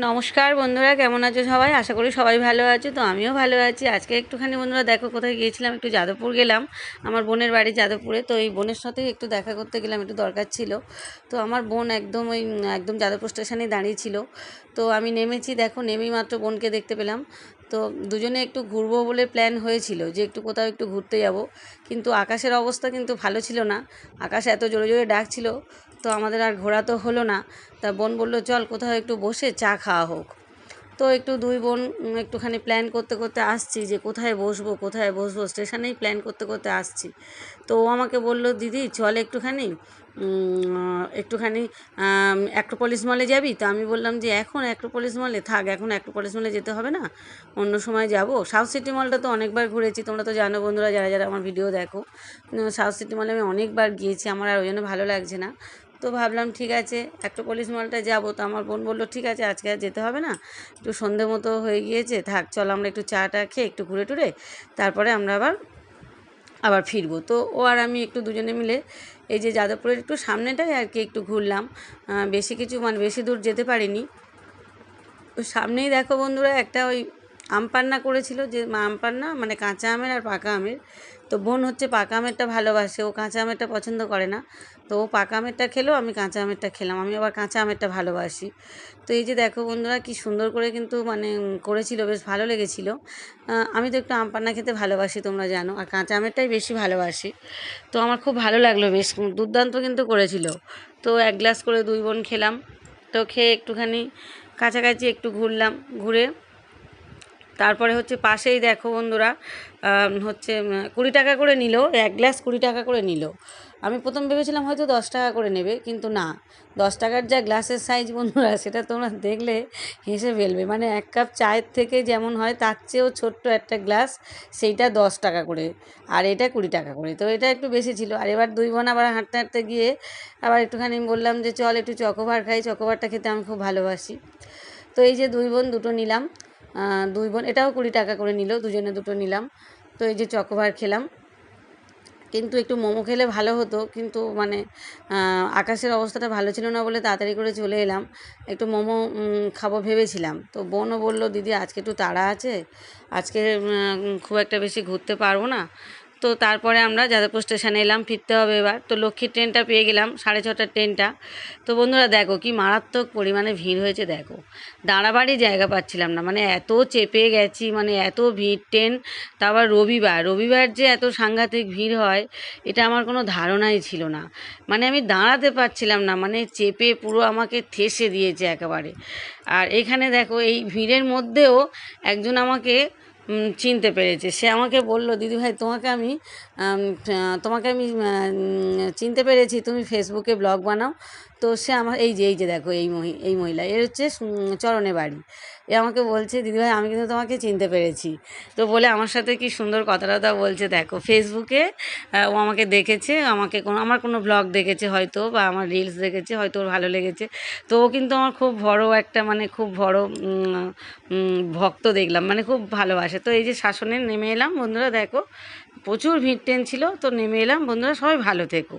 নমস্কার বন্ধুরা, কেমন আছো সবাই? আশা করি সবাই ভালো আছো। তো আমিও ভালো আছি। আজকে একটুখানি বন্ধুরা দেখো কোথায় গিয়েছিলাম, একটু যাদবপুর গেলাম। আমার বোনের বাড়ি যাদবপুরে। তো এই বোনের সাথে একটু দেখা করতে গেলাম, একটু দরকার ছিল। তো আমার বোন একদম যাদবপুর স্টেশনে দাঁড়িয়ে ছিল। তো আমি নেমেছি, দেখো নেমেই মাত্র বোনকে দেখতে পেলাম। তো দুজনে একটু ঘুরবো বলে প্ল্যান হয়েছিল যে একটু কোথাও একটু ঘুরতে যাব, কিন্তু আকাশের অবস্থা কিন্তু ভালো ছিল না। আকাশ এত জোরে জোরে ডাকছিল, তো আমাদের আর ঘোরা তো হলো না। তা বোন বললো চল কোথাও একটু বসে চা খাওয়া হোক। তো একটু দুই বোন একটুখানি প্ল্যান করতে করতে আসছি যে কোথায় বসবো স্টেশনেই প্ল্যান করতে করতে আসছি। তো ও আমাকে বলল, দিদি চল একটুখানি অ্যাক্রোপলিস মলে যাবি? তো আমি বললাম যে এখন অ্যাক্রোপলিস মলে থাক, এখন অ্যাক্রোপলিস মলে যেতে হবে না, অন্য সময় যাব। সাউথ সিটি মলটা তো অনেকবার ঘুরেছি, তোমরা তো জানো বন্ধুরা, যারা যারা আমার ভিডিও দেখো। সাউথ সিটি মলে আমি অনেকবার গিয়েছি, আমার আর ওই জন্য ভালো লাগছে না। তো ভাবলাম ঠিক আছে অ্যাক্রোপলিস মলটা যাবো। তো আমার বোন বললো ঠিক আছে আজকে আর যেতে হবে না, একটু সন্ধে মতো হয়ে গিয়েছে, থাক চল আমরা একটু চাটা খেয়ে একটু ঘুরে টুরে তারপরে আমরা আবার ফিরবো। তো ও আর আমি একটু দুজনে মিলে এই যে যাদবপুরের একটু সামনেটাই আর কি একটু ঘুরলাম। বেশি কিছু বেশি দূর যেতে পারিনি। ওই সামনেই দেখো বন্ধুরা একটা ওই আম পান্না করেছিল, যে আম পান্না মানে কাঁচা আমের আর পাকা আমের। তো বোন হচ্ছে পাকা আমেরটা ভালোবাসে, ও কাঁচা আমেরটা পছন্দ করে না। তো ও পাকা আমেরটা খেলো, আমি কাঁচা আমেরটা খেলাম। আমি আবার কাঁচা আমেরটা ভালোবাসি। তো এই যে দেখো বন্ধুরা কি সুন্দর করে কিন্তু করেছিল, বেশ ভালো লেগেছিলো। আমি তো একটু আম পান্না খেতে ভালোবাসি, তোমরা জানো, আর কাঁচা আমেরটাই বেশি ভালোবাসি। তো আমার খুব ভালো লাগলো, বেশ দুর্দান্ত কিন্তু করেছিল। তো এক গ্লাস করে দুই বোন খেলাম। তো খেয়ে একটুখানি কাছাকাছি একটু ঘুরলাম, ঘুরে তারপরে হচ্ছে পাশেই দেখো বন্ধুরা 20 টাকা করে নিল, এক গ্লাস 20 টাকা করে নিল। আমি প্রথম ভেবেছিলাম হয়তো 10 টাকা করে নেবে, কিন্তু না, 10 টাকার যা গ্লাসের সাইজ বন্ধুরা, সেটা তোমরা দেখলে হেসে ফেলবে। এক কাপ চায়ের থেকে যেমন হয় তার চেয়েও ছোট্ট একটা গ্লাস, সেইটা 10 টাকা করে, আর এটা 20 টাকা করে। তো এটা একটু বেশি ছিল। আর এবার দুই বোন আবার হাঁটতে হাঁটতে গিয়ে আবার একটুখানি বললাম যে চল একটু চকোবার খাই, চকোবারটা খেতে আমি খুব ভালোবাসি। তো এই যে দুই বোন দুটো নিলাম, দুই বোন এটাও 20 টাকা করে নিল, দুজনে দুটো নিলাম। তো এই যে চকোবার খেলাম, কিন্তু একটু মোমো খেলে ভালো হতো, কিন্তু আকাশের অবস্থাটা ভালো ছিল না বলে তাড়াতাড়ি করে চলে এলাম। একটু মোমো খাবো ভেবেছিলাম। তো বোনও বললো দিদি আজকে একটু তাড়া আছে, আজকে খুব একটা বেশি ঘুরতে পারবো না। তো তারপরে আমরা যাদবপুর স্টেশনে এলাম, ফিরতে হবে এবার। তো লক্ষ্মীর ট্রেনটা পেয়ে গেলাম, 6:30টার ট্রেনটা। তো বন্ধুরা দেখো কি মারাত্মক পরিমাণে ভিড় হয়েছে, দেখো দাঁড়াবারই জায়গা পাচ্ছিলাম না, এত চেপে গেছি, এত ভিড় ট্রেন। তা আবার রবিবার যে এত সাংঘাতিক ভিড় হয়, এটা আমার কোনো ধারণাই ছিল না। আমি দাঁড়াতে পারছিলাম না, চেপে পুরো আমাকে ঠেসে দিয়েছে একেবারে। আর এখানে দেখো এই ভিড়ের মধ্যেও একজন আমাকে চিনতে পেরেছে। সে আমাকে বলল, দিদিভাই তোমাকে আমি চিনতে পেরেছি, তুমি ফেসবুকে ব্লগ বানাও। তো সে আমার এই যে দেখো এই মহিলা, এর হচ্ছে চরণে বাড়ি। এ আমাকে বলছে, দিদিভাই আমি কিন্তু তোমাকে চিনতে পেরেছি। তো বলে আমার সাথে কি সুন্দর কথা টথা বলছে, দেখো ফেসবুকে ও আমাকে দেখেছে, আমার কোনো ব্লগ দেখেছে হয়তো, বা আমার রিলস দেখেছে হয়তো, ওর ভালো লেগেছে। তো ও কিন্তু আমার খুব বড় একটা খুব বড় ভক্ত দেখলাম, খুব ভালোবাসে। তো এই যে শাসনে নেমে এলাম বন্ধুরা, দেখো প্রচুর ভিড় ট্রেন ছিল, তো নেমে এলাম বন্ধুরা, সবাই ভালো থেকো।